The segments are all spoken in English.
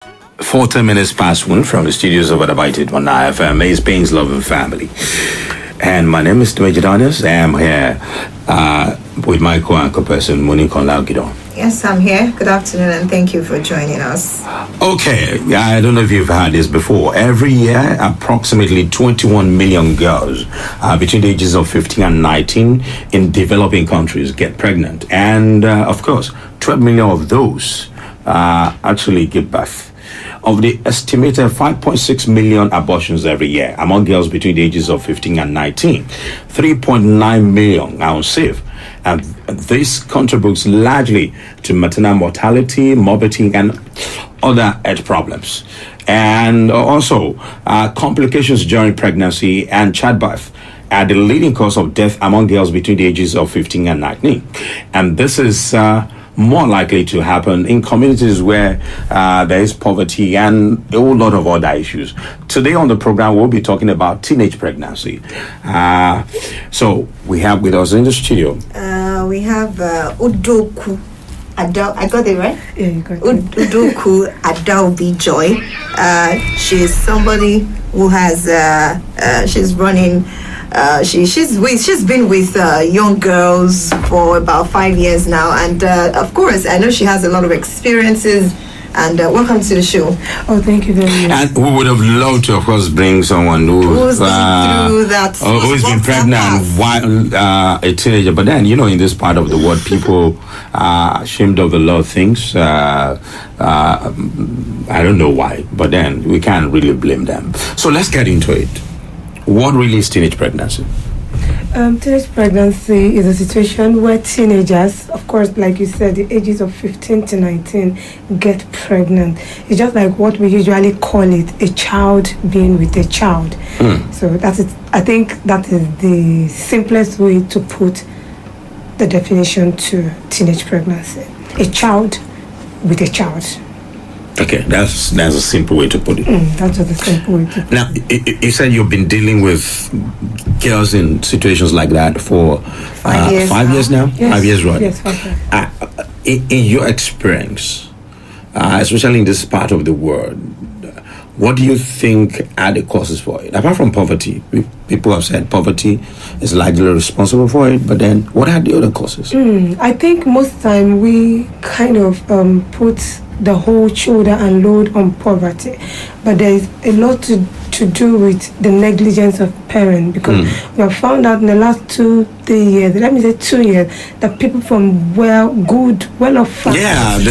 40 minutes past 1 from the studios of Adabited on IFM, Ace Bain's Love and Family. And my name is Dwayne Daniels. I'm here with my co-anchor person, Monique Onlagido. Yes, I'm here. Good afternoon, and thank you for joining us. Okay, I don't know if you've heard this before. Every year, approximately 21 million girls between the ages of 15 and 19 in developing countries get pregnant. And, of course, 12 million of those actually give birth. Of the estimated 5.6 million abortions every year among girls between the ages of 15 and 19, 3.9 million are unsafe. And this contributes largely to maternal mortality, morbidity, and other health problems. And also, complications during pregnancy and childbirth are the leading cause of death among girls between the ages of 15 and 19. And this is more likely to happen in communities where there is poverty and a whole lot of other issues. Today on the program, we'll be talking about teenage pregnancy. So we have with us in the studio. We have Udoku Adao. I got it right? Yeah, you got it. Udoku Adaobi Joy. She's somebody who has, she's running. She's been with young girls for about 5 years now, and of course I know she has a lot of experiences. And welcome to the show. Oh, thank you very much. And we would have loved to, of course, bring someone who's been through that, who's been pregnant while a teenager. But then, in this part of the world, people are ashamed of a lot of things. I don't know why, but then we can't really blame them. So let's get into it. What really is teenage pregnancy? Teenage pregnancy is a situation where teenagers, of course, like you said, the ages of 15 to 19, get pregnant. It's just like what we usually call it, a child being with a child. So that is, I think that is the simplest way to put the definition to teenage pregnancy. A child with a child. Okay, that's a simple way to put it. That's just a simple way to put it. Now, you said you've been dealing with girls in situations like that for 5 years, 5 years now? Yes. 5 years, right? Yes, 5 years. In your experience, especially in this part of the world, what do you think are the causes for it? Apart from poverty, people have said poverty is largely responsible for it, but then what are the other causes? I think most time we kind of put the whole shoulder and load on poverty, but there is a lot to do with the negligence of parents, because we have found out in the last 2-3 years, let me say 2 years, that people from well-off families,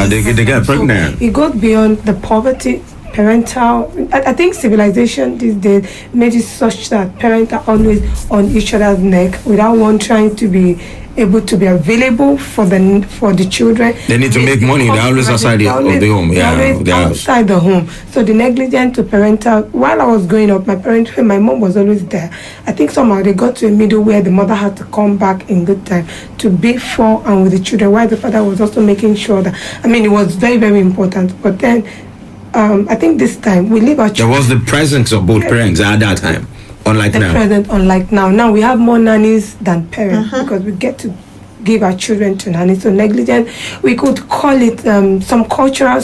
they get pregnant. So it goes beyond the poverty. Parental, I think civilization these days made it such that parents are always on each other's neck without one trying to be able to be available for the children. They need to make money. They're always outside the home. They're outside the home. So the negligence to parental. While I was growing up, my mom was always there. I think somehow they got to a middle where the mother had to come back in good time to be for and with the children, while the father was also making sure that. It was very, very important. But then, I think this time we leave our children. There was the presence of both parents at that time. Unlike now. Now we have more nannies than parents because we get to give our children to nannies. So negligent, we could call it some cultural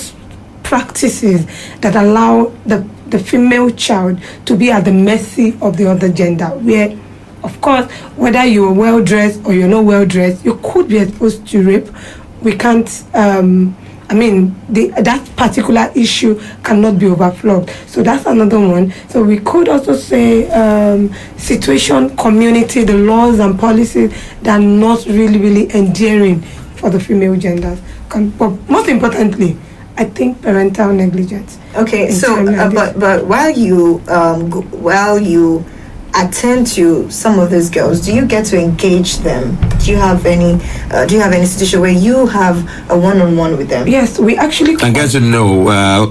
practices that allow the female child to be at the mercy of the other gender, where, of course, whether you're well-dressed or you're not well-dressed, you could be exposed to rape. We can't... that particular issue cannot be overflowed. So that's another one. So we could also say situation, community, the laws and policies that are not really, really endearing for the female genders. But most importantly, I think parental negligence. Okay, so but while you attend to some of these girls, do you get to engage them? Do you have any situation where you have a one-on-one with them? Yes, we actually. I get to know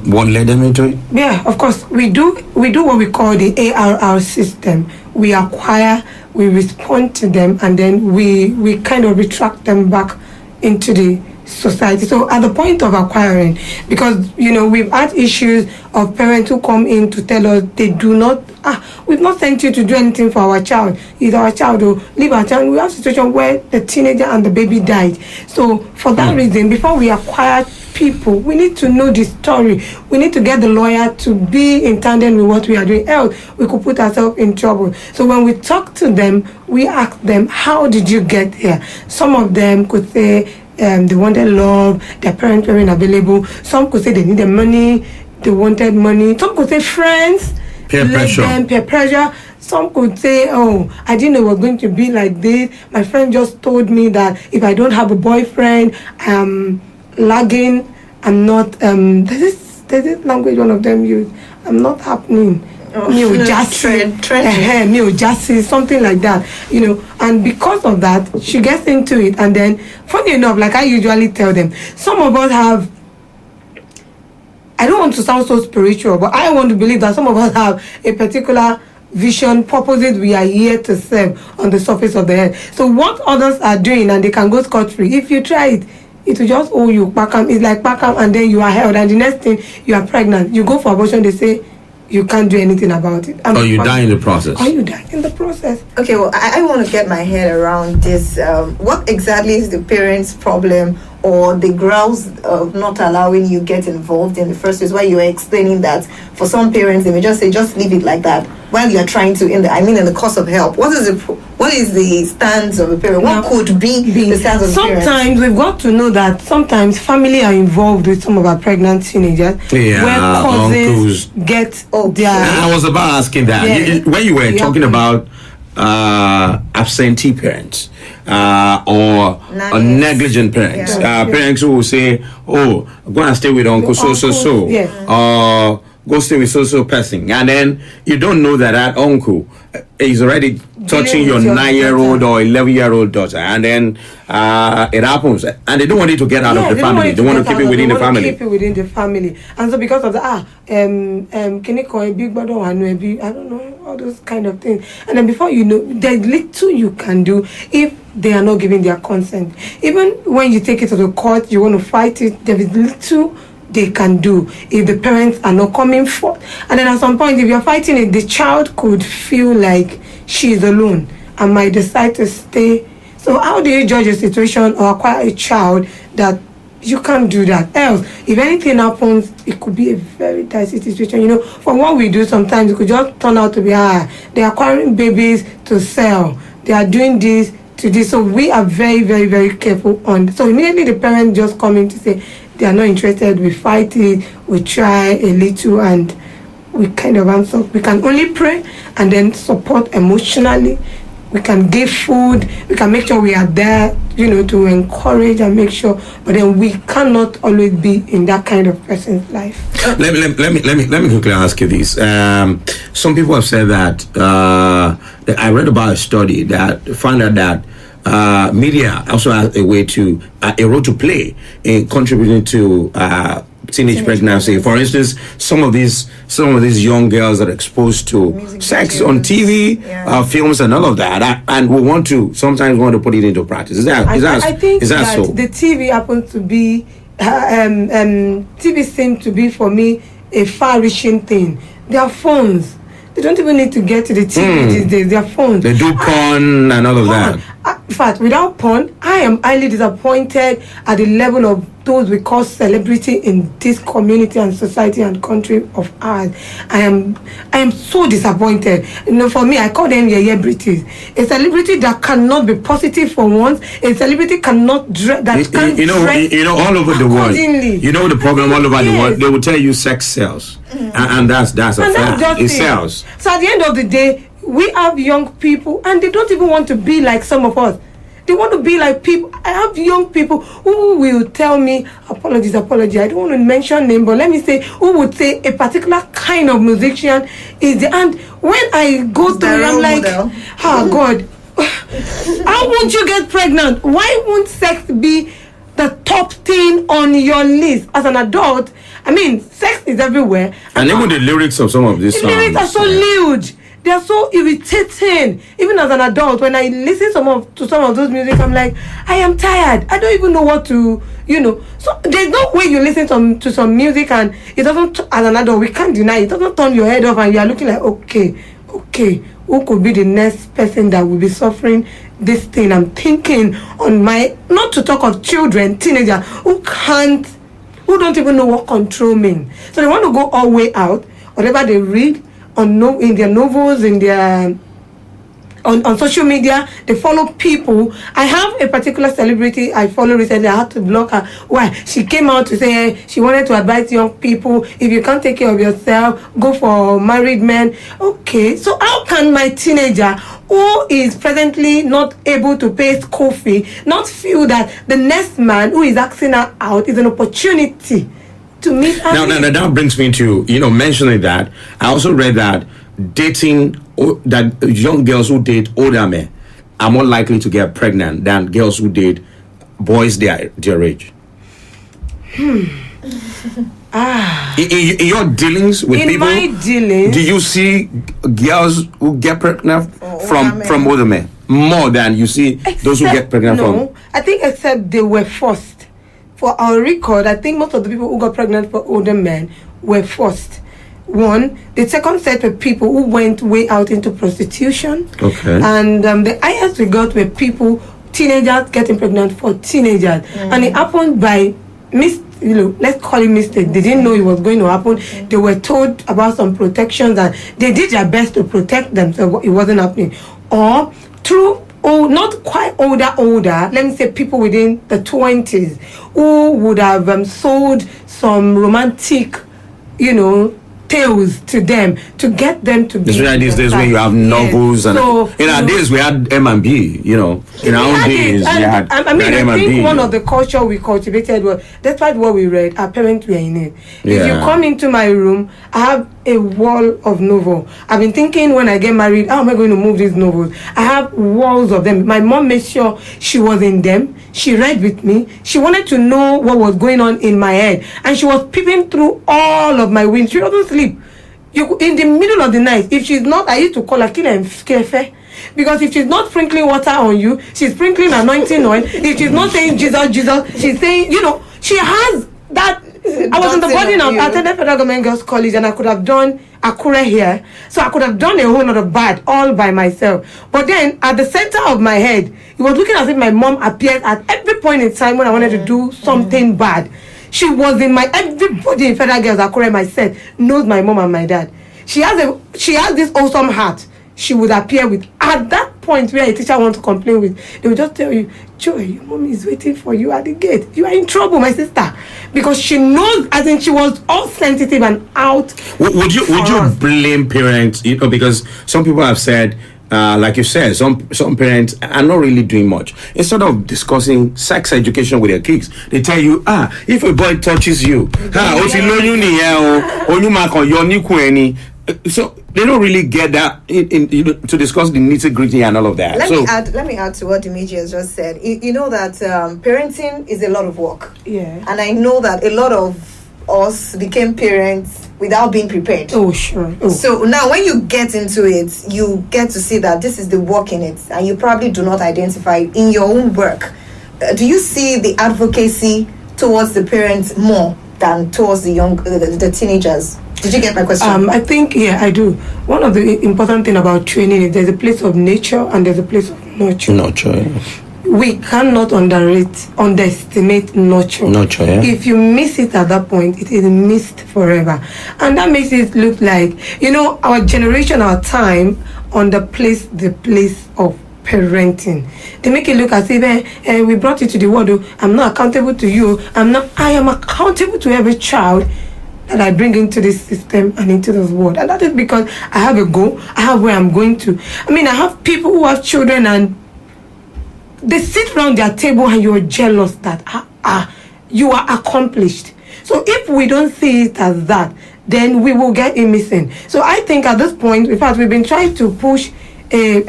what led them into it. Yeah, of course, we do what we call the ARR system. We acquire, we respond to them, and then we kind of retract them back into the society. So at the point of acquiring, because we've had issues of parents who come in to tell us they do not, we've not sent you to do anything for our child. It's our child, or leave our child. We have a situation where the teenager and the baby died. So for that reason, before we acquire people. We need to know the story. We need to get the lawyer to be in tandem with what we are doing. Else, we could put ourselves in trouble. So when we talk to them, we ask them, how did you get here? Some of them could say they wanted love, their parents weren't available. Some could say they needed money, they wanted money. Some could say friends, peer pressure. Some could say, oh, I didn't know it was going to be like this. My friend just told me that if I don't have a boyfriend, I'm lagging. I'm not, there's this language one of them use. I'm not happening. Something like that, and because of that, she gets into it. And then, funny enough, like I usually tell them, some of us have, I don't want to sound so spiritual, but I want to believe that some of us have a particular vision, purposes we are here to serve on the surface of the earth. So what others are doing and they can go scot-free, if you try it, it will just owe you. It's like Pakam, and then you are held, and the next thing, you are pregnant. You go for abortion, they say you can't do anything about it. Or you die in the process. Okay, well, I want to get my head around this. What exactly is the parents' problem or the grounds of not allowing you get involved in the first place? Why you are explaining that for some parents, they may just say, just leave it like that, while you are trying to, in the course of help. What is the stance of a parent? What could be the stance of a parent? Sometimes we've got to know that sometimes family are involved with some of our pregnant teenagers. Yeah, where cousins get their... I was about asking that. Yeah. When you were talking about absentee parents or negligent parents, parents who will say, oh, go and stay with uncle so, yes. Go stay with so person, and then you don't know that uncle is already touching your 9-year-old or 11-year-old daughter, and then it happens, and they don't want it to get out of the family. They want to keep it within the family. Keep it within the family, and so because of that, can you call a big brother? I don't know, all those kind of things, and then before you know, there's little you can do if they are not giving their consent. Even when you take it to the court, you want to fight it. There is little they can do if the parents are not coming forth. And then at some point, if you're fighting it, the child could feel like she is alone and might decide to stay. So how do you judge a situation or acquire a child that you can't do that? Else, if anything happens, it could be a very dicey situation. From what we do, sometimes it could just turn out to be, they're acquiring babies to sell. They are doing this to this. So we are very, very, very careful on. So immediately the parents just come in to say, they are not interested, we fight it, we try a little, and we kind of answer. We can only pray and then support emotionally. We can give food, we can make sure we are there, to encourage and make sure, but then we cannot always be in that kind of person's life. Let me quickly ask you this. Some people have said that I read about a study that found out that media also has a role to play in contributing to teenage pregnancy. For instance, some of these young girls are exposed to sex on TV, films, and all of that, and we sometimes want to put it into practice. Is that so? The TV happens to be TV seems to be for me a far-reaching thing. Their phones. They don't even need to get to the TV these days. Their phones. They do porn and all of that. In fact, without porn, I am highly disappointed at the level of those we call celebrity in this community and society and country of ours. I am so disappointed. For me, I call them celebrities. A celebrity that cannot be positive for once. A celebrity cannot dress. All over the world. The problem all over the world. They will tell you sex sells, and that's a fact. It sells. So at the end of the day, we have young people, and they don't even want to be like some of us. They want to be like people. I have young people who will tell me, apology, I don't want to mention name, but let me say, who would say a particular kind of musician is the, and when I go to it, I'm like, God, how won't you get pregnant? Why won't sex be the top thing on your list as an adult? I mean, sex is everywhere. And even the lyrics of some of these songs. The lyrics are so lewd. They are so irritating. Even as an adult, when I listen to some of those music, I'm like, I am tired. I don't even know what to, So there's no way you listen to some music and it doesn't, as an adult, we can't deny it. It doesn't turn your head off and you are looking like, okay, who could be the next person that will be suffering this thing? I'm thinking on not to talk of children, teenagers, who who don't even know what control means. So they want to go all the way out, whatever they read in their novels, in their on social media, they follow people. I have a particular celebrity I follow recently. I had to block her. Why? She came out to say she wanted to advise young people, if you can't take care of yourself, go for married men. Okay, so how can my teenager who is presently not able to pay school fee not feel that the next man who is asking her out is an opportunity to meet her? Now, that brings me to, mentioning that. I also read that dating, that young girls who date older men are more likely to get pregnant than girls who date boys their age. In your dealings with people, my dealings, do you see girls who get pregnant from older men more than you see those who get pregnant from? No, I think except they were forced. For our record, I think most of the people who got pregnant for older men were forced. One, the second set were people who went way out into prostitution. Okay. And the highest we got were teenagers getting pregnant for teenagers. And it happened by let's call it mistake. They didn't know it was going to happen. They were told about some protections and they did their best to protect themselves. It wasn't happening. Or through not quite older, let me say people within the 20s who would have sold some romantic, tales to them to get them to be. It's really these days when you have novels and in our days we had M&B, in our own days we had I think one of the culture we cultivated was, despite what we read, our parents were in it. Yeah. If you come into my room, I have a wall of novel. I've been thinking when I get married, how am I going to move these novels? I have walls of them. My mom made sure she was in them. She read with me. She wanted to know what was going on in my head. And she was peeping through all of my windows. She doesn't sleep. In the middle of the night, if she's not, I used to call her Kilefe. Because if she's not sprinkling water on you, she's sprinkling anointing oil. If she's not saying Jesus, she's saying, she has that. I was in the boarding house. I attended Federal Government Girls College and I could have done Akure here. So I could have done a whole lot of bad all by myself. But then at the center of my head, it was looking as if my mom appeared at every point in time when I wanted to do something bad. She was in everybody in Federal Girls Akure, my set, knows my mom and my dad. She has this awesome heart. She would appear with, at that point where a teacher wants to complain with, they would just tell you, Joy, your mom is waiting for you at the gate. You are in trouble, my sister. Because she knows, as in she was all sensitive and out. Would you blame parents, because some people have said, like you said, some parents are not really doing much. Instead of discussing sex education with their kids, they tell you, if a boy touches you, so they don't really get that to discuss the nitty-gritty and all of that. Let me add to what Dimeji has just said. You know that parenting is a lot of work. Yeah. And I know that a lot of us became parents without being prepared. Oh, sure. Oh. So now when you get into it, you get to see that this is the work in it, and you probably do not identify in your own work. Do you see the advocacy towards the parents more than towards the teenagers? Did you get my question? I think, I do. One of the important thing about training is there's a place of nature and there's a place of nurture. We cannot underestimate nurture. If you miss it at that point, it is missed forever. And that makes it look like, our generation, our time, underplace the place of parenting. They make it look as if we brought you to the world. I'm not accountable to you. I am accountable to every child that I bring into this system and into this world. And that is because I have a goal. I have where I'm going to. I have people who have children and they sit around their table and you're jealous that you are accomplished. So if we don't see it as that, then we will get it missing. So I think at this point, in fact, we've been trying to push a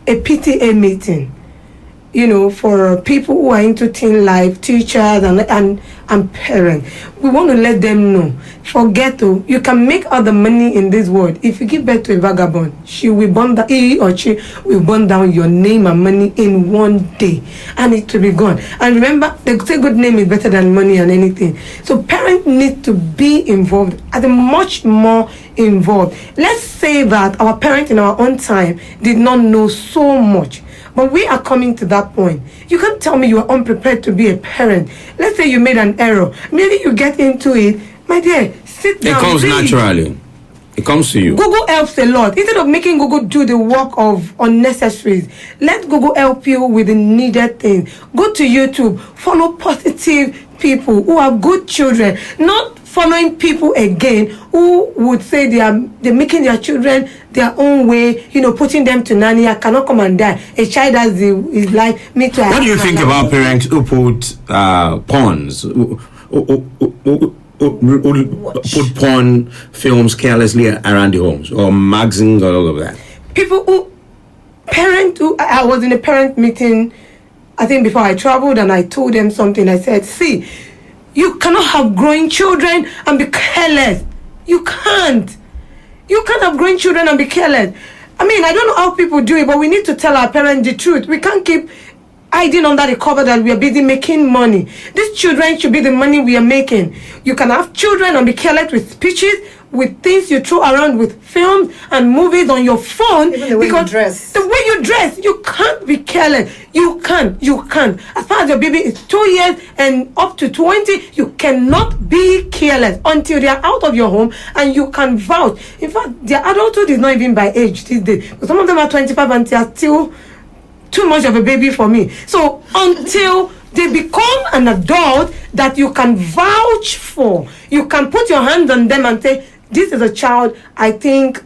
PTA meeting, for people who are into teen life, teachers and parents. We want to let them know, you can make all the money in this world. If you give birth to a vagabond, he or she will burn down your name and money in one day, and it will be gone. And remember, they say good name is better than money and anything. So parents need to be involved, much more involved. Let's say that our parents in our own time did not know so much. But we are coming to that point. You can't tell me you are unprepared to be a parent. Let's say you made an error. Maybe you get into it. My dear, sit down. It comes naturally. It comes to you. Google helps a lot. Instead of making Google do the work of unnecessaries, let Google help you with the needed things. Go to YouTube. Follow positive people who are good children. Not following people again who would say they're making their children their own way, putting them to nanny. I cannot come and die. A child has his life. Me too. What do you think about parents who put pawns, who put porn films carelessly around the homes, or magazines, or all of that? I was in a parent meeting, I think before I traveled, and I told them something. I said, see, you cannot have growing children and be careless. You can't. You can't have growing children and be careless. I mean, I don't know how people do it, but we need to tell our parents the truth. We can't keep hiding under the cover that we are busy making money. These children should be the money we are making. You can have children and be careless with speeches, with things you throw around, with films and movies on your phone. Even the way you dress. The way you dress, you can't be careless. You can't. As far as your baby is 2 years and up to 20, you cannot be careless until they are out of your home and you can vouch. In fact, their adulthood is not even by age these days. But some of them are 25 and they are still too much of a baby for me. So until they become an adult that you can vouch for, you can put your hands on them and say, this is a child I think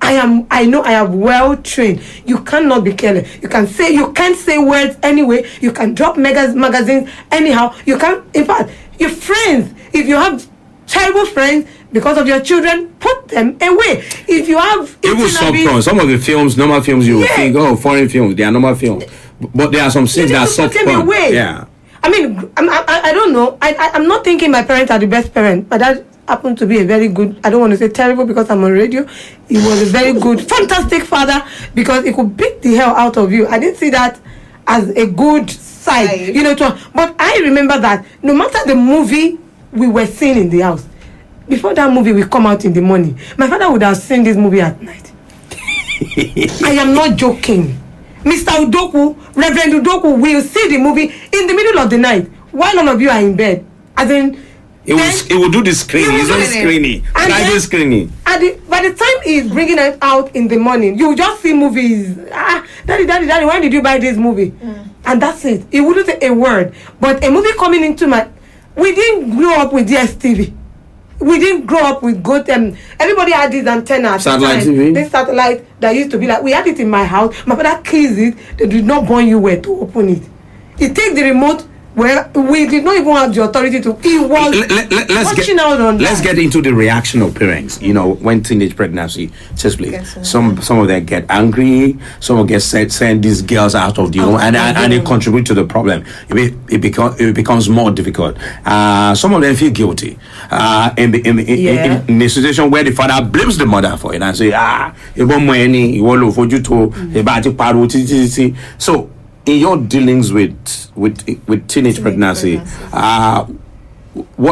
I know I have well trained. You cannot be careless. You can't say words anyway. You can drop magazines anyhow. You can't, in fact, your friends, if you have terrible friends because of your children, put them away. If you have even some of the films, normal films, you think, foreign films, they are normal films. But there are some things that are soft porn. Yeah. I mean, I don't know. I'm not thinking my parents are the best parents. My dad happened to be a very good, I don't want to say terrible because I'm on radio. He was a very good, fantastic father because he could beat the hell out of you. I didn't see that as a good side, but I remember that no matter the movie we were seeing in the house, before that movie will come out in the morning, my father would have seen this movie at night. I am not joking. Mr. Udoku, Reverend Udoku will see the movie in the middle of the night while all of you are in bed. As in, it will do the screening. It's not screening. Private screening. By the time he's bringing it out in the morning, you just see movies. Daddy, why did you buy this movie? And that's it. He wouldn't say a word. But a movie coming into we didn't grow up with DSTV. We didn't grow up with good. Everybody had these antennas. Satellite TV. This satellite that used to be like, we had it in my house. My father keys it. They did not burn you where to open it. He take the remote. Well, we did not even have the authority to. He was let's get into the reaction of parents. When teenage pregnancy takes place, some of them get angry. Some of them get send these girls out of the home, and they contribute to the problem. It becomes more difficult. Some of them feel guilty in the situation where the father blames the mother for it and say, it won't money, it won't for you to. So, in your dealings with teenage pregnancy,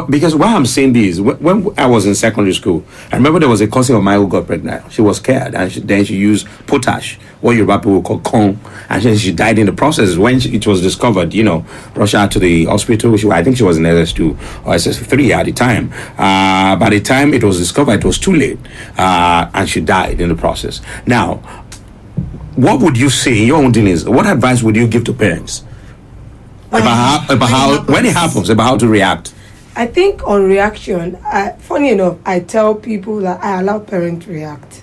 because why I'm saying this, when I was in secondary school, I remember there was a cousin of mine who got pregnant. She was scared, and then she used potash, what Yoruba people call corn, and she died in the process. When it was discovered, rushed her to the hospital. I think she was in SS2 or SS3 at the time. By the time it was discovered, it was too late, and she died in the process. Now, what would you say in your own dealings? What advice would you give to parents about how when it happens, about how to react? I think on reaction, funny enough, I tell people that I allow parents to react.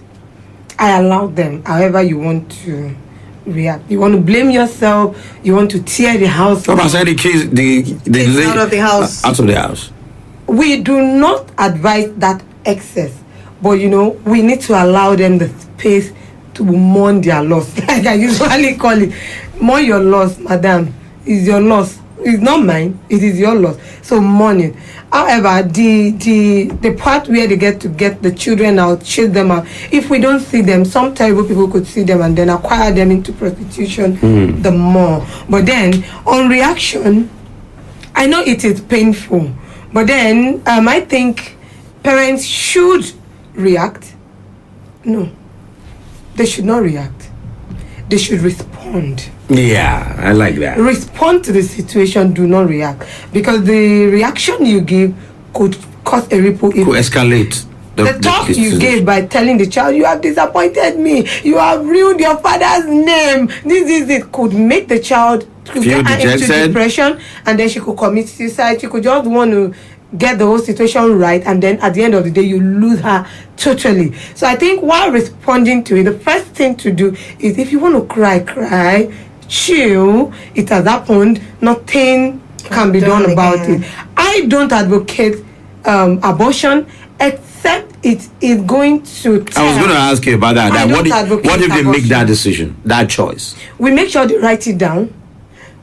I allow them however you want to react. You want to blame yourself, you want to tear the house. What about saying the kids out of the house? Out of the house. We do not advise that excess, but we need to allow them the space to mourn their loss, like I usually call it. Mourn your loss, madam. It's your loss. It's not mine. It is your loss. So mourn it. However, the part where they get the children out, chase them out. If we don't see them, some terrible people could see them and then acquire them into prostitution the more. But then on reaction, I know it is painful, but then I think parents should react. No. They should not react. They should respond. Yeah, I like that. Respond to the situation, do not react. Because the reaction you give could cause a ripple effect. Could escalate. The talk you gave by telling the child, you have disappointed me, you have ruined your father's name, this is it, could make the child feel get into dejected, depression, and then she could commit suicide. She could just want to get the whole situation right, and then at the end of the day you lose her totally. So I think while responding to it, the first thing to do is, if you want to cry, chill, it has happened, nothing can be done about it. I don't advocate abortion, except it is going to I was going to ask you about that. What if they make that decision, that choice? We make sure they write it down.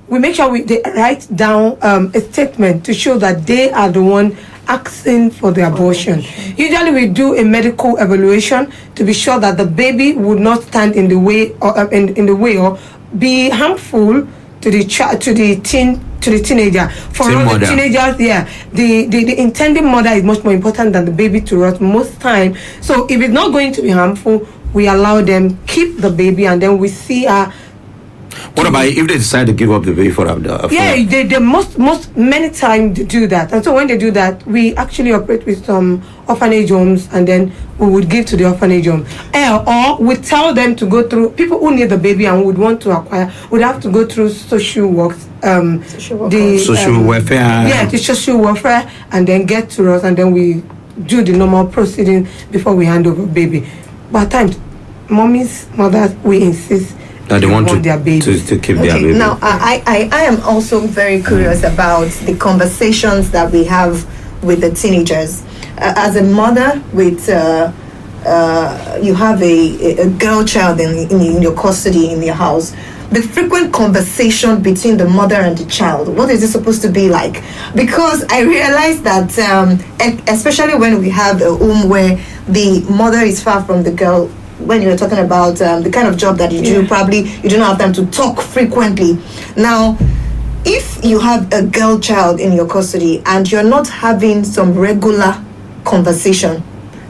We make sure they write down a statement to show that they are the one asking for the abortion. Usually we do a medical evaluation to be sure that the baby would not stand in the way or in the way or be harmful to the teenager. For all the teenagers, the intending mother is much more important than the baby to us most time. So if it's not going to be harmful, we allow them keep the baby, and then we see her. What about if they decide to give up the baby for they most many times they do that. And so when they do that, we actually operate with some orphanage homes, and then we would give to the orphanage home. Or we tell them to go through, people who need the baby and would want to acquire would have to go through social works, social welfare. Yeah, the social welfare, and then get to us, and then we do the normal proceeding before we hand over baby. But at times, mothers, we insist that they want their babies to keep their baby. Now, I am also very curious about the conversations that we have with the teenagers. As a mother with, you have a girl child in your custody in your house, the frequent conversation between the mother and the child, what is it supposed to be like? Because I realize that, especially when we have a home where the mother is far from the girl, when you're talking about the kind of job that you do, probably you don't have time to talk frequently. Now, if you have a girl child in your custody and you're not having some regular conversation,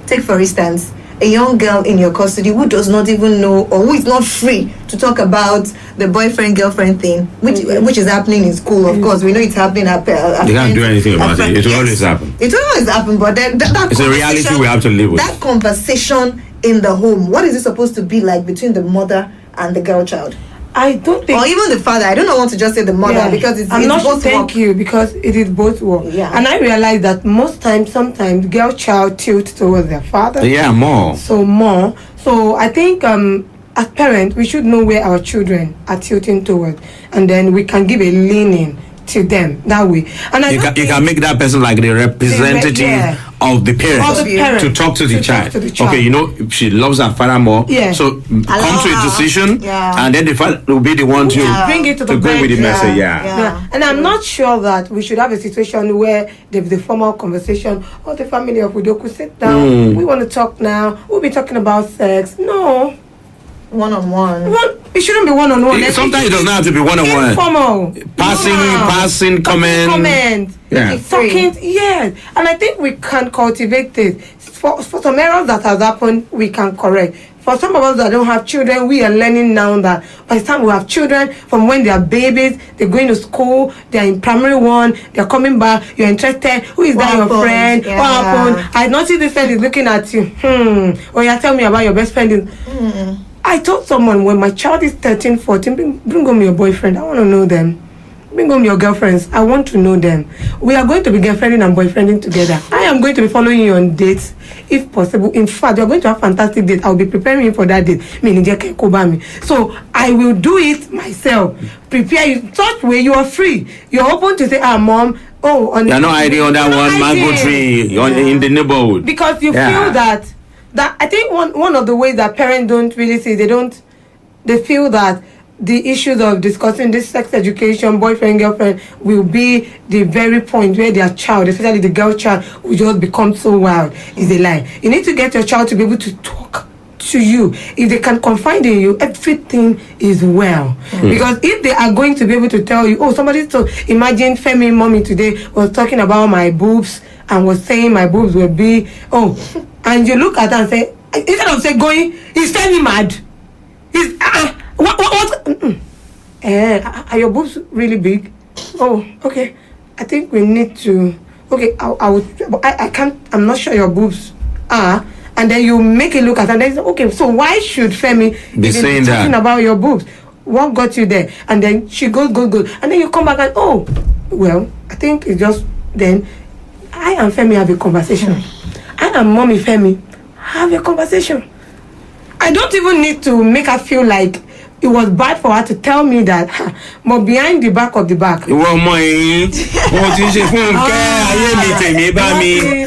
take for instance a young girl in your custody who does not even know, or who is not free to talk about the boyfriend girlfriend thing, which is happening in school. Of course, we know it's happening at you can't do anything about it. It will always happen. It will always happen, but then that it's a reality we have to live with. That conversation in the home, what is it supposed to be like between the mother and the girl child? I don't think, or even the father. I don't want to just say the mother, because it's not both thank work. you, because it is both work. And I realize that sometimes girl child tilts towards their father. More. So I think as parents we should know where our children are tilting towards, and then we can give a leaning to them that way. And you can make that person like the representative of the parents to talk to the child. Okay, you know, if she loves her father more, so come to a decision, and then the father will be the one to bring it to the go with the message. And I'm not sure that we should have a situation where there's the formal conversation, or the family of Udoku sit down, we want to talk now, we'll be talking about sex. No. One-on-one. It shouldn't be one-on-one. Sometimes it doesn't have to be one-on-one. Informal. Passing comment. Talking, yes. And I think we can cultivate this. For some errors that has happened, we can correct. For some of us that don't have children, we are learning now that by the time we have children, from when they are babies, they're going to school, they're in primary one, they're coming back, you're interested, who is that, your friend? What happened? I noticed this friend is looking at you. Or you tell me about your best friend. I told someone, when my child is 13, 14, bring home your boyfriend. I want to know them. Bring home your girlfriends. I want to know them. We are going to be girlfriending and boyfriending together. I am going to be following you on dates, if possible. In fact, you are going to have fantastic dates. I will be preparing you for that date. So I will do it myself. Prepare you. Such way you are free. You're open to say, Mom, you're not hiding on that one mango tree in the neighborhood. Because you feel that I think one of the ways that parents don't really see, they feel that the issues of discussing this sex education, boyfriend, girlfriend, will be the very point where their child, especially the girl child, will just become so wild. Is a lie. You need to get your child to be able to talk to you. If they can confide in you, everything is well. Because if they are going to be able to tell you, imagine Femi mommy today was talking about my boobs and was saying my boobs will be, and you look at her and say, instead of saying going, he's Femi mad. He's, what? Are your boobs really big? Oh, okay. I think we need to. Okay, I can't. I'm not sure your boobs are. And then you make it look at, and then okay. So why should Femi be saying talking that about your boobs? What got you there? And then she goes, and then you come back and well, I think it's just then. I and Femi have a conversation. I and Mommy Femi have a conversation. I don't even need to make her feel like it was bad for her to tell me that, but behind the back of the back. Well, my, what is it?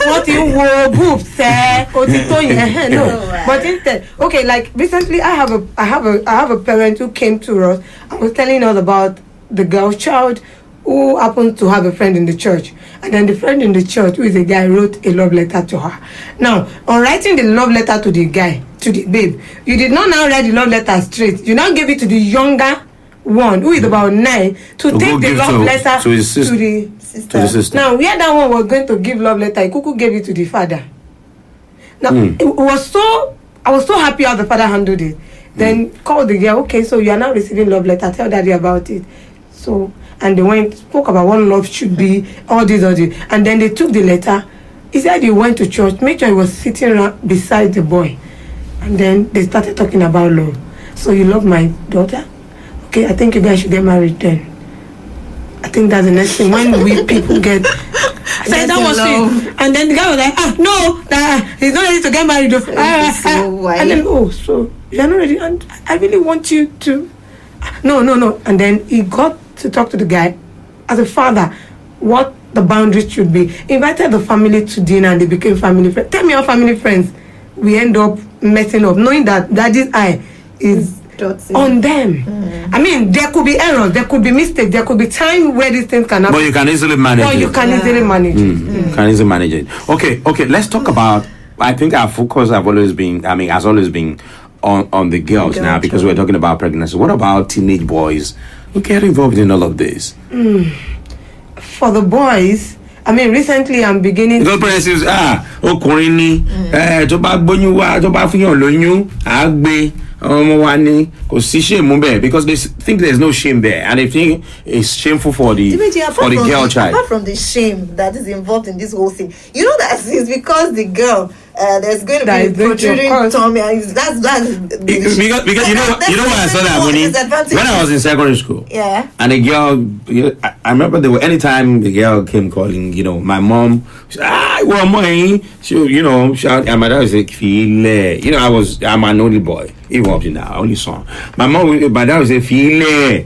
What you wore boobs, sir? No, but instead, okay. Like recently, I have a parent who came to us. I was telling us about the girl child who happens to have a friend in the church, and then the friend in the church, who is a guy, wrote a love letter to her. Now, on writing the love letter to the guy, to the babe, you did not now write the love letter straight. You now gave it to the younger one, who is about 9, to take the love letter to the sister. Now, where that one was going to give love letter, Kuku gave it to the father. Now, I was so happy how the father handled it. Then called the girl, okay, so you are now receiving love letter, tell daddy about it. So, and they spoke about what love should be, all this. And then they took the letter. He said he went to church, made sure he was sitting around beside the boy. And then they started talking about love. So you love my daughter? Okay, I think you guys should get married then. I think that's the next thing. When we people get... So that was it. And then the guy was like, no, he's not ready to get married. And then, so you're not ready. And I really want you to... No. And then he got to talk to the guy as a father what the boundaries should be. Invited the family to dinner and they became family friends. Tell me how family friends we end up messing up, knowing that daddy's eye is on them. I mean, there could be errors, there could be mistakes, there could be time where these things can happen. But you can easily manage it. You can easily manage it. Can easily manage it. Okay, let's talk about, I think our focus has always been on the girls now, because we're talking about pregnancy. What about teenage boys who get involved in all of this? For the boys, I mean, recently I'm beginning to... Because ọkùnrin ni, tó bá gbóyún wá, tó bá fihàn lóyún, á gbé ọmọ wa ni, kò sí shame there, because they think there's no shame there, and they think it's shameful for the girl child. Apart from the shame that is involved in this whole thing, you know that it's because the girl, there's going to be protruding tummy, and that's because you know why I saw that when I was in secondary school. Yeah. And the girl, I remember anytime the girl came calling, my mom, she shout, and my dad would say, I'm an only boy, even up to now, only son. My dad would say, file.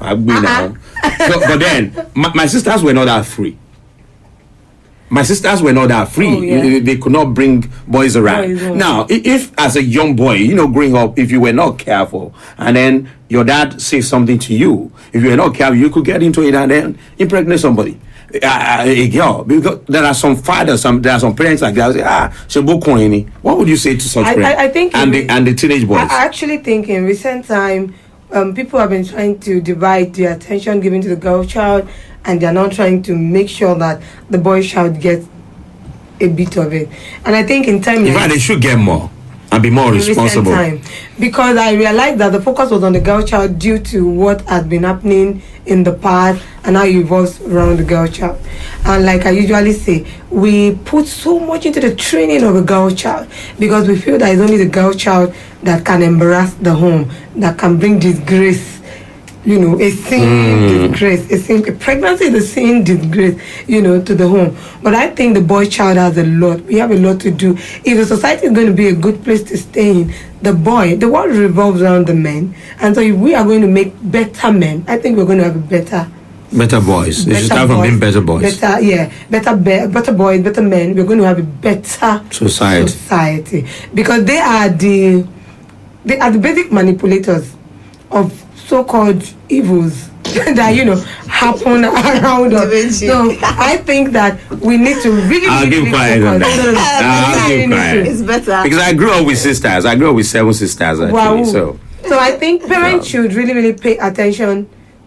But then my sisters were not that free. Oh, yeah. They could not bring boys around. Now, if as a young boy, growing up, if you were not careful, and then your dad says something to you, if you were not careful, you could get into it and then impregnate somebody. A girl, because there are some fathers, there are some parents like that. What would you say to such parents? I think and the teenage boys. I actually think in recent time, people have been trying to divide the attention given to the girl child, and they're now trying to make sure that the boy child gets a bit of it. And I think in time, in fact, they should get more and be more responsible. Time, because I realized that the focus was on the girl child due to what had been happening in the past and how it evolves around the girl child. And like I usually say, we put so much into the training of a girl child because we feel that it's only the girl child that can embarrass the home, that can bring disgrace, a sin disgrace, a pregnancy is a sin disgrace, to the home. But I think the boy child has a lot. We have a lot to do. If the society is going to be a good place to stay in, the world revolves around the men. And so if we are going to make better men, I think we're going to have better boys. They should start from being better boys. Better boys, better men. We're going to have a better society. Because they are the basic manipulators of so-called evils that happen around us. So I think that we need to really. I'll give quiet on that. I'll give quiet. It's better because I grew up with sisters. I grew up with 7 sisters actually. Wow. So I think parents should really, really pay attention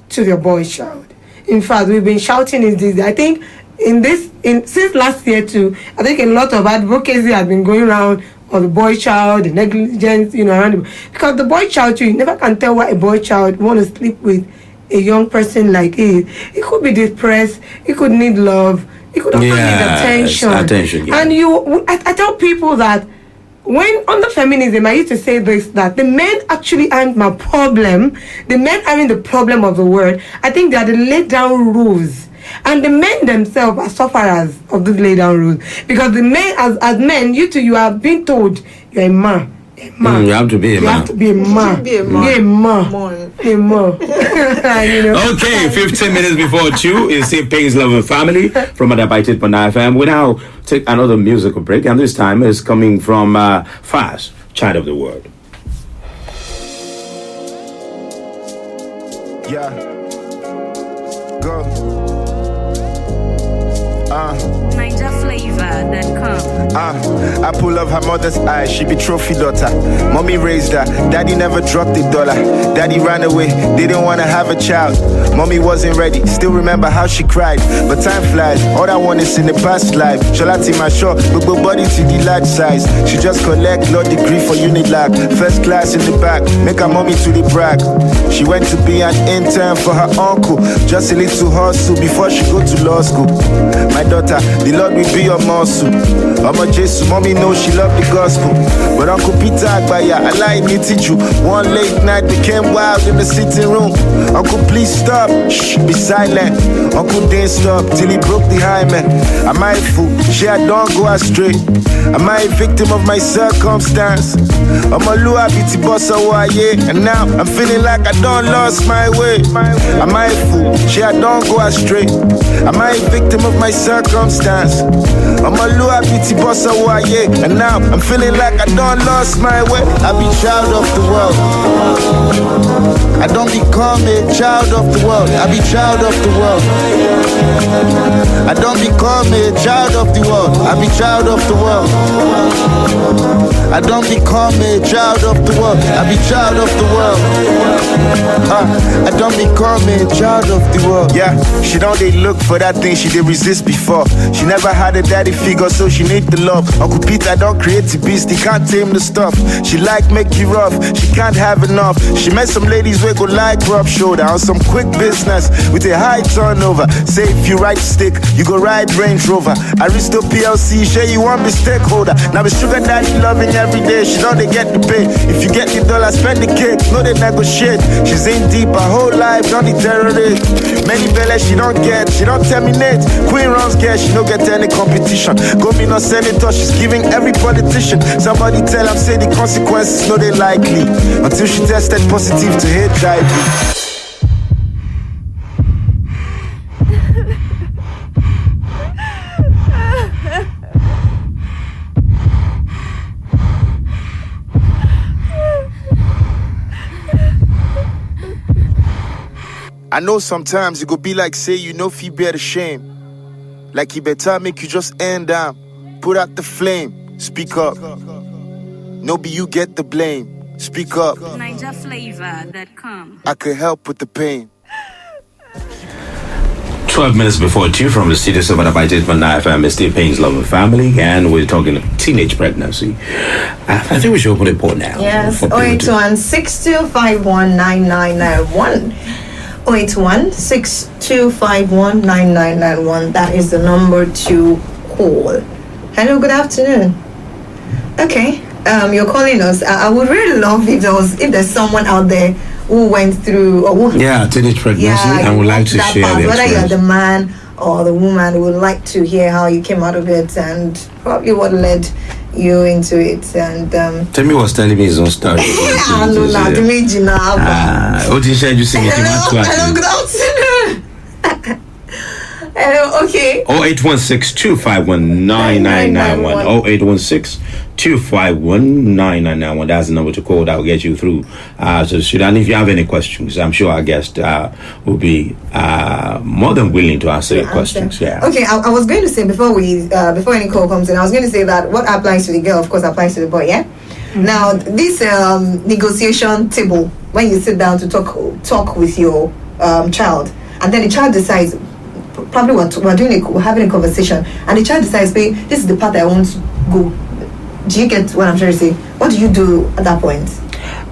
to their boy child. In fact, we've been shouting in this. I think since last year too, I think a lot of advocacy has been going around on the boy child, the negligence, around because the boy child too, you never can tell why a boy child want to sleep with a young person like it. He could be depressed, he could need love, he could also need attention. And I tell people that when under feminism, I used to say this, that the men actually aren't my problem. The men aren't the problem of the world. I think they are the laid down rules. And the men themselves are sufferers of these laid down rules. Because the men, as men, you are being told you're a man. You have to be a man. You have to be a man. Be a man. Okay, 15 minutes before 2 is St. Payne's Love and Family from Adabited Pana FM. We now take another musical break, and this time is coming from Fast, Child of the World. Yeah. Go. NigerFlavor.com. I pull up her mother's eyes, she be trophy daughter. Mommy raised her, daddy never dropped $1. Daddy ran away, didn't wanna have a child. Mommy wasn't ready, still remember how she cried. But time flies, all I want is in the past life. Sholati my short, but body to the large size. She just collect law degree for Unilag. First class in the back, make her mommy to the brag. She went to be an intern for her uncle, just a little hustle before she go to law school. My daughter, the Lord will be your muscle. I'm a Jesus, mommy knows she love the gospel. But Uncle Peter Agbaya, I like me teach you. One late night became wild in the sitting room. Uncle, please stop, shh, be silent. Uncle didn't stop till he broke the hymen. Am I a fool? I don't go astray. Am I a victim of my circumstance? I'm a lua biti bossa waye, and now I'm feeling like I don't lost my way. Am I a fool? I don't go astray. Am I a victim of my circumstance? I'm a lua biti bossa waye, and now I'm feeling like I don't lost my way. I be child of the world. I don't become a child of the world. I be child of the world. I don't become a child of the world. I be child of the world. I don't become a child of the world. I be child of the world. I don't become a child of the world. Yeah, she don't they look for that thing she did resist before. She never had a daddy figure, so she need the love. Uncle Peter don't create the beast, he can't tame the stuff. She like make you rough, she can't have enough. She met some ladies where go like rub shoulder on some quick business with a high turnover. Say if you ride stick, you go ride Range Rover. Aristo PLC, share you want be stakeholder. Now be sugar daddy loving every day. She know they get the pay. If you get the dollar, spend the cake. No they negotiate. She's in deep her whole life, don't the terrorist. Many bellas she don't get, she don't terminate. Queen runs care, she don't get any competition. Go me no senator, she's giving every politician. Somebody tell them say the consequences, no they likely. Until she tested positive to HIV. I know sometimes it go be like say you know if you bear the shame. Like he better make you just end down. Put out the flame. Speak up. No be you get the blame. Speak up. NigerFlavor.com. I could help with the pain. 12 minutes before 2 from the studios of Adabited Pana FM, St. Payne's Love and Family, and we're talking teenage pregnancy. I think we should open the port now. Yes, 081-6251-9991. 081-6251-9991. That is the number to call. Hello, good afternoon. Okay, you're calling us. I would really love if there's someone out there who went through teenage pregnancy, and would like to share part, their whether experience. you're the man or the woman, we would like to hear how you came out of it and probably what led you into it. And Tell me what's telling me his own story. Hello, good afternoon. Hello, okay. 0816-251-9991. 0816-251-9991. That's the number to call. That will get you through. So if you have any questions, I'm sure our guest will be more than willing to answer your questions. Yeah. Okay, I was going to say before any call comes in, I was going to say that what applies to the girl, of course, applies to the boy. Yeah. Mm-hmm. Now, this negotiation table, when you sit down to talk with your child, and then the child decides, probably we're having a conversation, and the child decides, "Hey, this is the path I want to go." Do you get what I'm trying to say? What do you do at that point?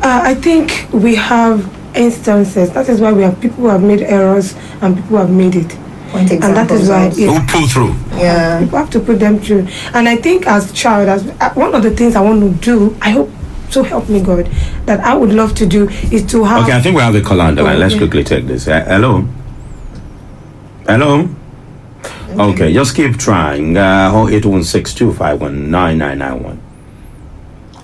I think we have instances. That is why we have people who have made errors and people who have made it. And that is why who pull through. Yeah, people have to put them through. And I think as child, as one of the things I want to do, I hope, so help me God, that I would love to do is to have. Okay, I think we have the call on the line. Let's quickly take this. Hello. Okay, just keep trying. 0816-251-9991.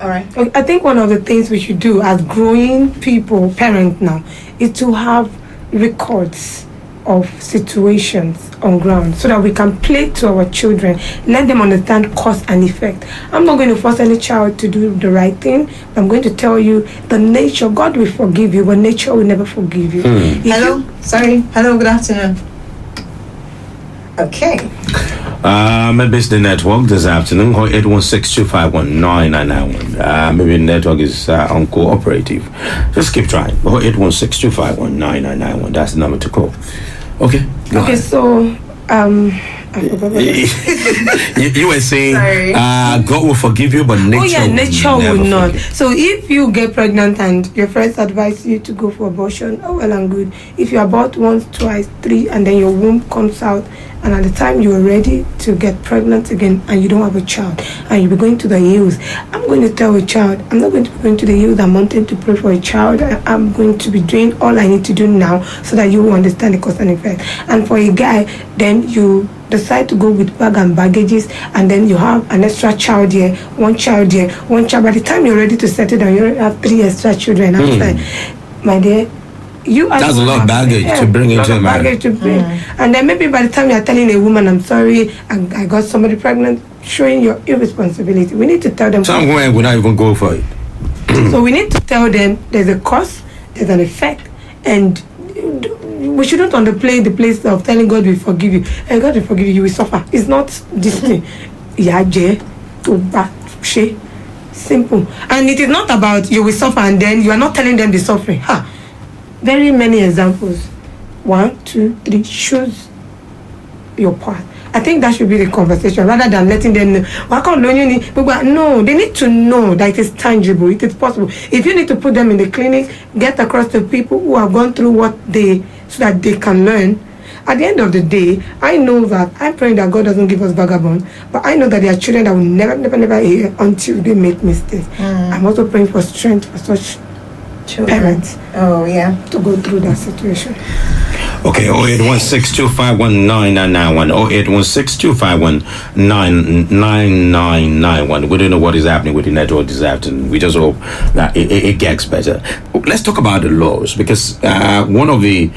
all right. I think one of the things we should do as growing people, parents now, is to have records of situations on ground so that we can play to our children, let them understand cause and effect. I'm not going to force any child to do the right thing. I'm going to tell you the nature, God will forgive you, but nature will never forgive you. Hello, good afternoon. Okay. Maybe it's the network this afternoon. 0816-251-9991. Maybe the network is uncooperative. Just keep trying. 0816-251-9991. That's the number to call. Okay. Okay. So I forgot what you were saying God will forgive you, but nature will not. So if you get pregnant and your friends advise you to go for abortion, well and good. If you abort once, twice, 3, and then your womb comes out, and at the time you are ready to get pregnant again and you don't have a child and you'll be going to the hills, I'm going to tell a child, I'm not going to be going to the hills and mountain to pray for a child. I'm going to be doing all I need to do now so that you will understand the cause and effect. And for a guy, then you decide to go with bag and baggages, and then you have an extra child here, one child here, one child. By the time you're ready to settle down, you already have 3 extra children outside. My dear, that's a lot of baggage to bring into a marriage. And then maybe by the time you're telling a woman, I'm sorry, I got somebody pregnant, showing your irresponsibility. We need to tell them. Some women will not even go for it. So we need to tell them there's a cause, there's an effect, and we shouldn't underplay the place of telling God will forgive you. And God will forgive you, you will suffer. It's not this thing. Simple. And it is not about you will suffer and then you are not telling them the suffering. Very many examples. 1, 2, 3 shows your part. I think that should be the conversation rather than letting them know. No, they need to know that it is tangible, it is possible. If you need to put them in the clinic, get across to people who have gone through so that they can learn. At the end of the day, I know that I'm praying that God doesn't give us vagabond, but I know that there are children that will never hear until they make mistakes. I'm also praying for strength for such parents. Oh yeah, to go through that situation. Okay, 0816-251-9991. 0816-251-9991. We don't know what is happening with the network this afternoon. We just hope that it gets better. Let's talk about the laws, because one of the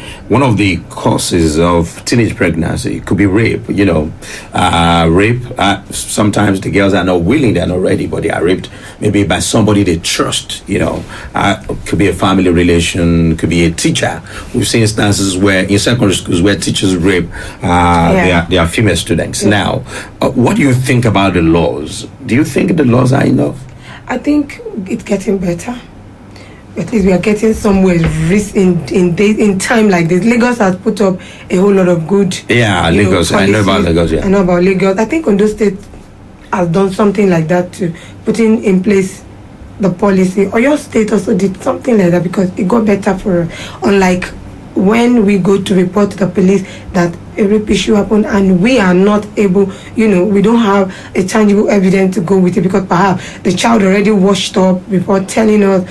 causes of teenage pregnancy could be rape. Rape. Sometimes the girls are not willing, they're not ready, but they are raped maybe by somebody they trust. Could be a family relation, could be a teacher. We've seen instances where in secondary schools where teachers rape their female students. Now, what do you think about the laws? Do you think the laws are enough? I think it's getting better. At least we are getting somewhere in time like this. Lagos has put up a whole lot of good. Yeah, Lagos. I know about Lagos. Yeah, I know about Lagos. I think Ondo State has done something like that too, putting in place the policy. Or your state also did something like that because it got better for, unlike when we go to report to the police that a rape issue happened and we are not able, we don't have a tangible evidence to go with it because perhaps the child already washed up before telling us,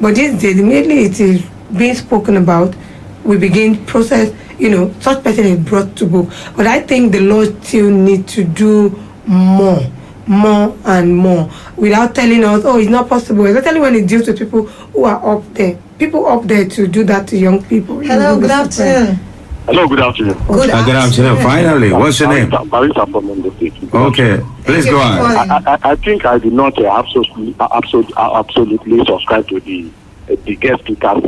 But these days, immediately it is being spoken about, we begin process, such person is brought to book. But I think the law still need to do more and more without telling us, it's not possible, especially when it deals with people who are up there to do that to young people. Hello, good afternoon. Hello, good afternoon. Good afternoon. Finally, what's your name? Barista from Ondo State. Okay, please go on. I think I do not absolutely subscribe to the guest speakers.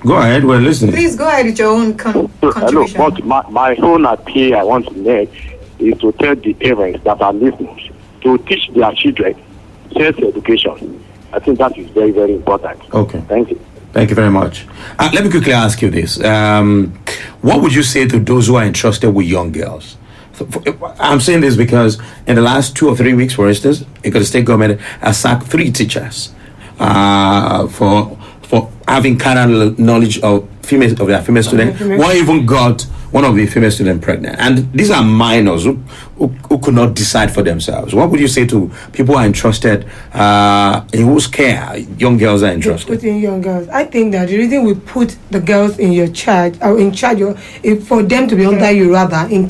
Go ahead, we're listening. Please go ahead with your own contribution. Hello, but my own appeal I want to make is to tell the parents that are listening to teach their children sex education. I think that is very, very important. Okay. Thank you. Thank you very much. Let me quickly ask you this. What would you say to those who are entrusted with young girls? I'm saying this because in the last 2 or 3 weeks, for instance, the state government has sacked 3 teachers for having carnal knowledge of their female students. One even got one of the female students pregnant, and these are minors who could not decide for themselves. What would you say to people who are entrusted, in whose care young girls are entrusted? Putting young girls, I think that the reason we put the girls in your charge, or in charge, for them to be under you, rather in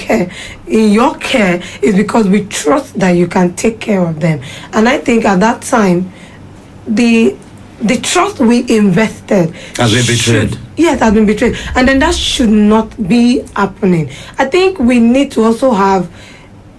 your care, is because we trust that you can take care of them. And I think at that time, the trust we invested has been betrayed. Yes, has been betrayed, and then that should not be happening. I think we need to also have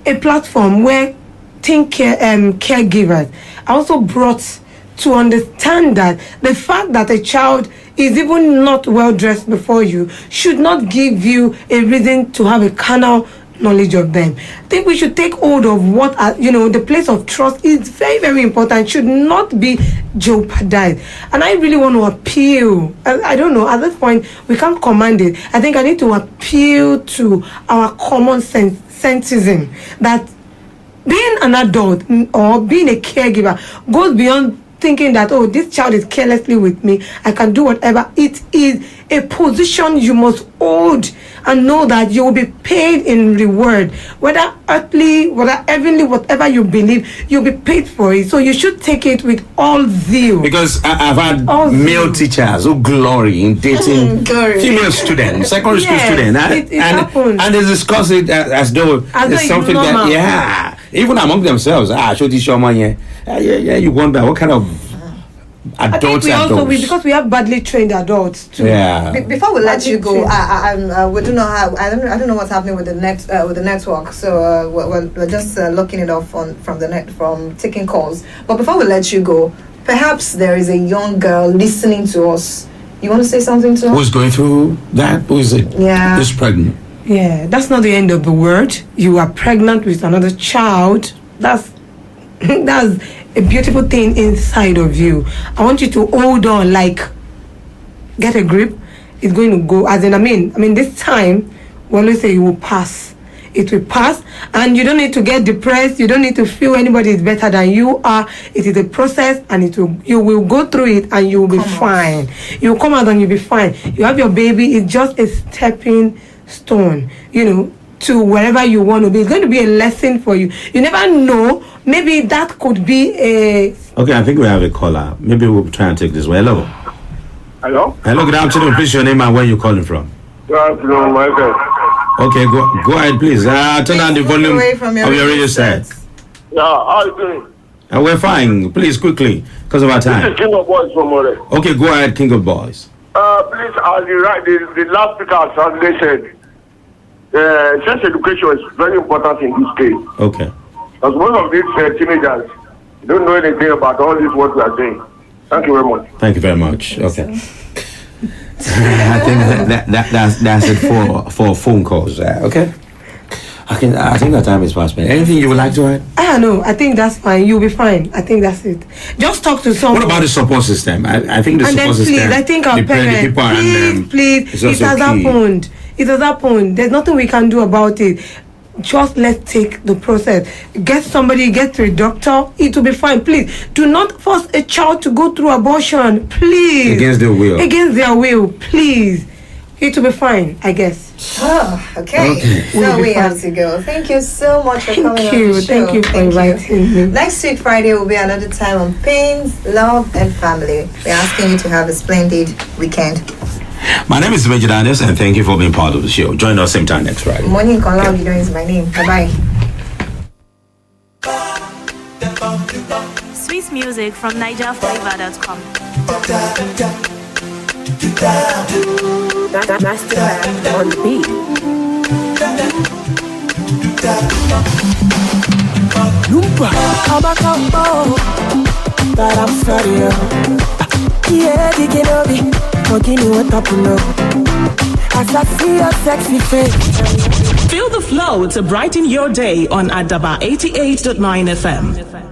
a platform where caregivers are also brought to understand that the fact that a child is even not well dressed before you should not give you a reason to have a carnal knowledge of them. I think we should take hold of what the place of trust is very, very important, should not be jeopardized. And I really want to appeal, I don't know, at this point we can't command it. I think I need to appeal to our common sensism that being an adult or being a caregiver goes beyond thinking that, oh, this child is carelessly with me, I can do whatever. It is a position you must hold and know that you will be paid in reward, whether earthly, whether heavenly, whatever you believe, you'll be paid for it. So you should take it with all zeal. Because I've had male teachers who glory in dating female students, secondary school students, and they discuss it as though it's something that, even among themselves, show this your money. You wonder what kind of adults because we have badly trained adults too. Before we let you go, we do not have. I don't know what's happening with the network. So we're just looking it up from taking calls. But before we let you go, perhaps there is a young girl listening to us. You want to say something to her? Who's going through that? Who is it? Yeah. Who's pregnant? Yeah, that's not the end of the word. You are pregnant with another child. That's a beautiful thing inside of you. I want you to hold on, get a grip. It's going to go. I mean, this time, we always say it will pass. It will pass, and you don't need to get depressed. You don't need to feel anybody is better than you are. It is a process, and you will go through it, and you will be fine. You will come out and you'll be fine. You have your baby. It's just a stepping stone, to wherever you want to be. It's going to be a lesson for you. You never know. Maybe that could be a... Okay, I think we have a caller. Maybe we'll try and take this way. Hello. Hello, good afternoon. Please your name and where you're calling from. good afternoon, Michael. Okay, go ahead, please. Turn down the volume of your radio set. Yeah, how are you doing? And we're fine. Please, quickly, because of our This time. is King of Boys from Ore. Okay, go ahead, King of Boys. Please, as the last speaker has translated, sex education is very important in this case. Okay. Because most of these teenagers don't know anything about all this what we are saying. Thank you very much. Thank you very much. Okay. I think that's it for phone calls. Okay. I think that time is past me. Anything you would like to add? I don't know. I think that's fine. You'll be fine. I think that's it. Just talk to someone. What about the support system? I think the support system. Please, I think our parents. Please, it has happened. It has happened. There's nothing we can do about it. Just let's take the process. Get to a doctor. It will be fine. Please do not force a child to go through abortion. Please. Against their will. Against their will. Please. It will be fine, I guess. Oh, okay. So we have to go. Thank you so much for coming on the show. Thank you for inviting me. Next week, Friday, will be another time on pains, love, and family. We're asking you to have a splendid weekend. My name is Benji Daniels, and thank you for being part of the show. Join us same time next Friday. Morning Kola is my name. Bye-bye. Sweet music from NigerFlavor.com. Masterclass on the beat. Lumba, Abacambo, that I'm sorry. Yeah, Diginobi, continue what up now. As I see your sexy face. Feel the flow to brighten your day on Adaba 88.9 FM.